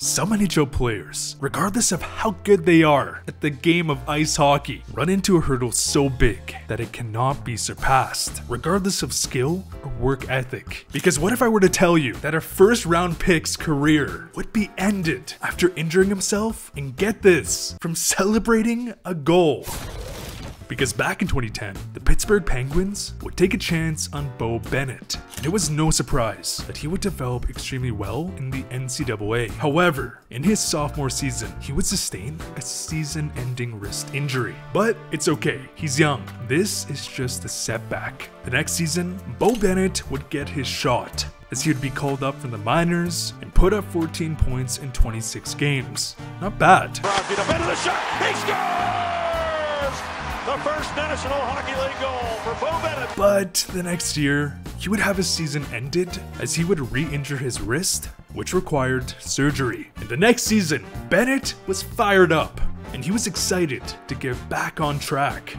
Some NHL players, regardless of how good they are at the game of ice hockey, run into a hurdle so big that it cannot be surpassed, regardless of skill or work ethic. Because what if I were to tell you that a first round pick's career would be ended after injuring himself, and get this, from celebrating a goal? Because back in 2010, the Pittsburgh Penguins would take a chance on Beau Bennett, and it was no surprise that he would develop extremely well in the NCAA. However, in his sophomore season, he would sustain a season-ending wrist injury. But it's okay, he's young. This is just a setback. The next season, Beau Bennett would get his shot, as he would be called up from the minors and put up 14 points in 26 games. Not bad. Crosby defended the shot, he scores! The first National Hockey League goal for Beau Bennett. But the next year, he would have his season ended as he would re-injure his wrist, which required surgery. And the next season, Bennett was fired up, and he was excited to get back on track.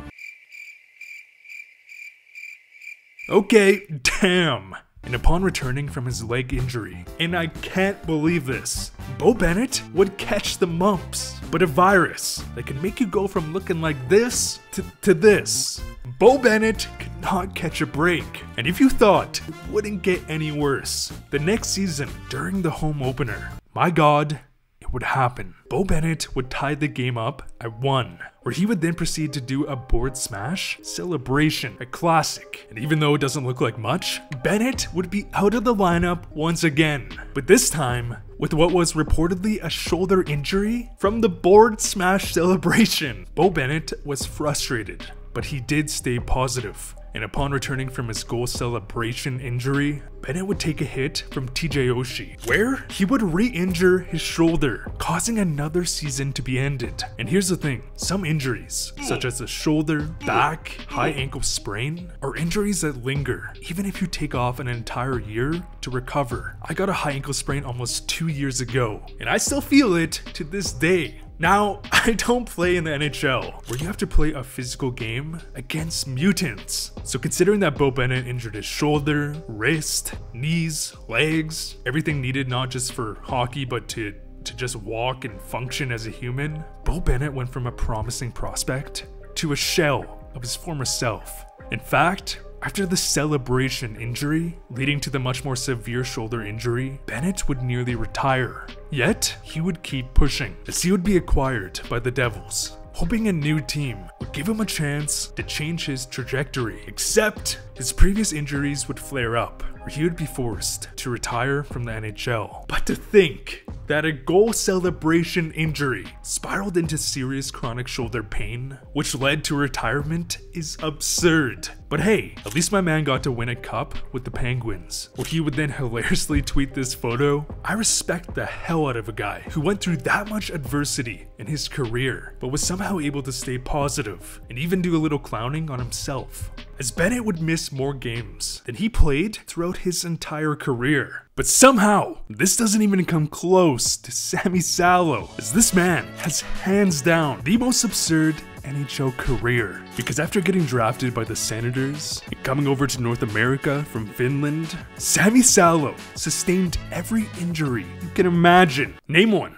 Okay, damn. And upon returning from his leg injury, and I can't believe this, Beau Bennett would catch the mumps, but a virus that can make you go from looking like this to this. Beau Bennett could not catch a break, and if you thought it wouldn't get any worse, the next season during the home opener, my God, it would happen. Beau Bennett would tie the game up at 1, where he would then proceed to do a board smash celebration, a classic. And even though it doesn't look like much, Bennett would be out of the lineup once again. But this time, with what was reportedly a shoulder injury from the board smash celebration. Beau Bennett was frustrated, but he did stay positive. And upon returning from his goal celebration injury, Bennett would take a hit from TJ Oshie, where he would re-injure his shoulder, causing another season to be ended. And here's the thing, some injuries, such as the shoulder, back, high ankle sprain, are injuries that linger, even if you take off an entire year to recover. I got a high ankle sprain almost 2 years ago, and I still feel it to this day. Now, I don't play in the NHL, where you have to play a physical game against mutants. So considering that Beau Bennett injured his shoulder, wrist, knees, legs, everything needed not just for hockey but to just walk and function as a human, Beau Bennett went from a promising prospect to a shell of his former self. In fact, after the celebration injury, leading to the much more severe shoulder injury, Bennett would nearly retire. Yet, he would keep pushing, as he would be acquired by the Devils, hoping a new team would give him a chance to change his trajectory. Except, his previous injuries would flare up, where he would be forced to retire from the NHL. But to think that a goal celebration injury spiraled into serious chronic shoulder pain, which led to retirement, is absurd. But hey, at least my man got to win a cup with the Penguins, where he would then hilariously tweet this photo. I respect the hell out of a guy who went through that much adversity in his career, but was somehow able to stay positive and even do a little clowning on himself, as Bennett would miss more games than he played throughout his entire career. But somehow, this doesn't even come close to Sami Salo, as this man has hands down the most absurd NHL career. Because after getting drafted by the Senators and coming over to North America from Finland, Sami Salo sustained every injury you can imagine. Name one.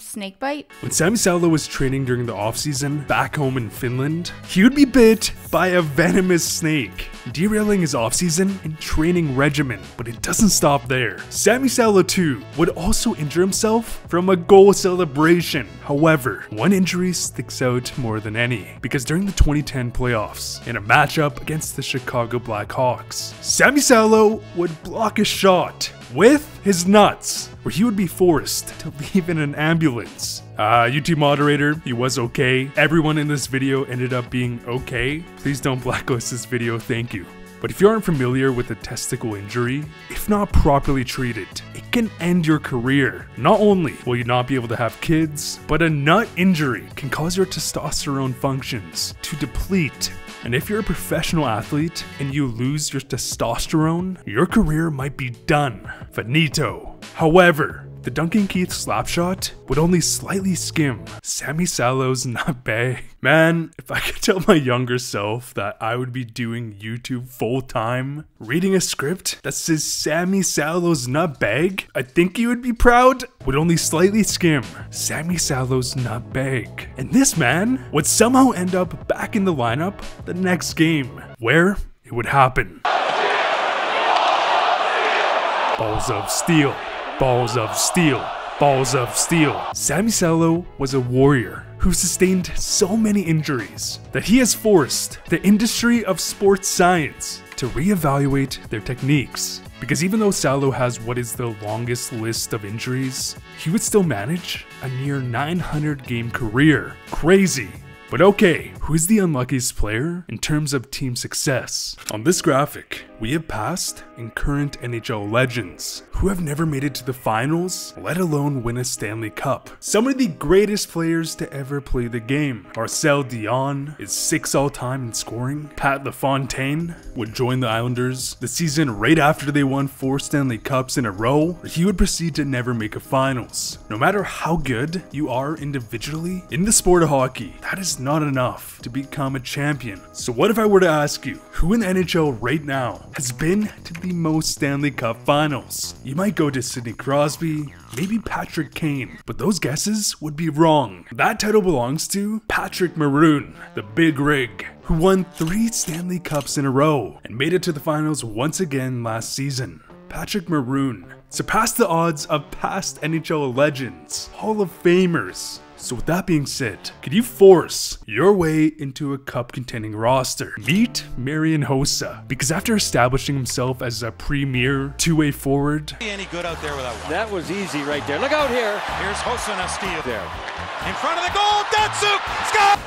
Snake bite? When Sami Salo was training during the offseason back home in Finland, he would be bit by a venomous snake, derailing his offseason and training regimen. But it doesn't stop there. Sami Salo too would also injure himself from a goal celebration. However, one injury sticks out more than any, because during the 2010 playoffs, in a matchup against the Chicago Blackhawks, Sami Salo would block a shot with his nuts, where he would be forced to leave in an ambulance. YouTube moderator, he was okay. Everyone in this video ended up being okay. Please don't blacklist this video, thank you. But if you aren't familiar with a testicle injury, if not properly treated, it can end your career. Not only will you not be able to have kids, but a nut injury can cause your testosterone functions to deplete. And if you're a professional athlete and you lose your testosterone, your career might be done. Finito. However, the Duncan Keith slapshot would only slightly skim Sammy Salo's not bag. Man, if I could tell my younger self that I would be doing YouTube full time, reading a script that says Sammy Salo's nut bag, I think he would be proud. Would only slightly skim Sammy Salo's nut bag. And this man would somehow end up back in the lineup the next game, where it would happen. Balls of steel, balls of steel, balls of steel. Sammy Salo was a warrior who sustained so many injuries that he has forced the industry of sports science to reevaluate their techniques. Because even though Salo has what is the longest list of injuries, he would still manage a near 900 game career. Crazy. But okay, who's the unluckiest player in terms of team success? On this graphic, we have past and current NHL legends who have never made it to the finals, let alone win a Stanley Cup. Some of the greatest players to ever play the game. Marcel Dion is 6th all-time in scoring. Pat LaFontaine would join the Islanders the season right after they won 4 Stanley Cups in a row. He would proceed to never make a finals. No matter how good you are individually, in the sport of hockey, that is not enough to become a champion. So what if I were to ask you, who in the NHL right now has been to the most Stanley Cup finals? You might go to Sidney Crosby, maybe Patrick Kane, but those guesses would be wrong. That title belongs to Patrick Maroon, the Big Rig, who won 3 Stanley Cups in a row and made it to the finals once again last season. Patrick Maroon surpassed the odds of past NHL legends, Hall of Famers. So with that being said, could you force your way into a cup contending roster? Meet Marian Hossa, because after establishing himself as a premier two-way forward, Any good out there without one. That was easy right there. Look out here. Here's Hossa and a steal there. In front of the goal, Datsuk, Scott!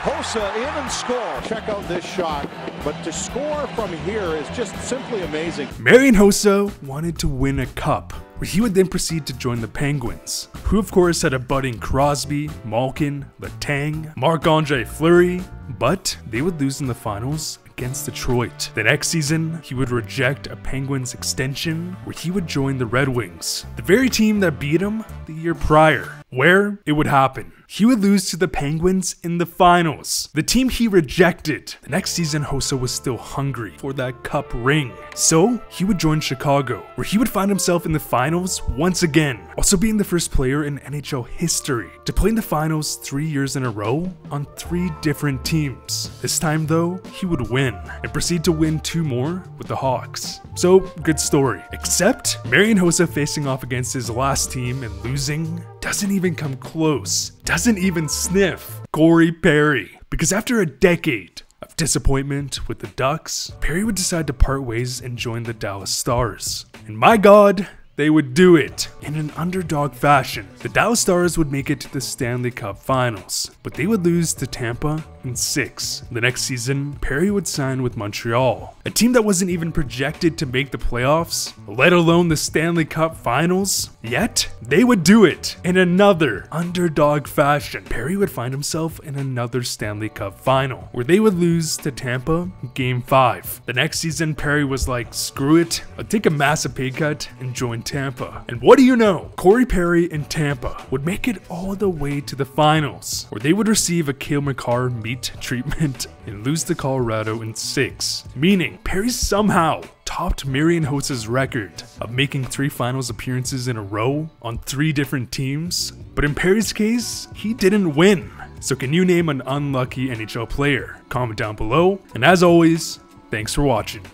Hossa in and score. Check out this shot. But to score from here is just simply amazing. Marian Hossa wanted to win a cup, where he would then proceed to join the Penguins, who of course had a budding Crosby, Malkin, Letang, Marc-Andre Fleury, but they would lose in the finals against Detroit. The next season, he would reject a Penguins extension, where he would join the Red Wings, the very team that beat him the year prior, where it would happen. He would lose to the Penguins in the finals, the team he rejected. The next season, Hossa was still hungry for that cup ring, so he would join Chicago, where he would find himself in the finals once again, also being the first player in NHL history to play in the finals 3 years in a row on 3 different teams. This time though, he would win and proceed to win 2 more with the Hawks. So, good story. Except, Marian Hossa facing off against his last team and losing doesn't even come close, doesn't even sniff Corey Perry. Because after a decade of disappointment with the Ducks, Perry would decide to part ways and join the Dallas Stars. And my God, they would do it in an underdog fashion. The Dallas Stars would make it to the Stanley Cup Finals, but they would lose to Tampa in 6. The next season, Perry would sign with Montreal, a team that wasn't even projected to make the playoffs, let alone the Stanley Cup Finals. Yet, they would do it in another underdog fashion. Perry would find himself in another Stanley Cup Final, where they would lose to Tampa in Game 5. The next season, Perry was like, screw it, I'll take a massive pay cut and join Tampa. And what do you know? Corey Perry and Tampa would make it all the way to the finals, where they would receive a Cale Makar meat treatment and lose to Colorado in 6. Meaning, Perry somehow topped Marian Hossa's record of making 3 finals appearances in a row on 3 different teams. But in Perry's case, he didn't win. So can you name an unlucky NHL player? Comment down below. And as always, thanks for watching.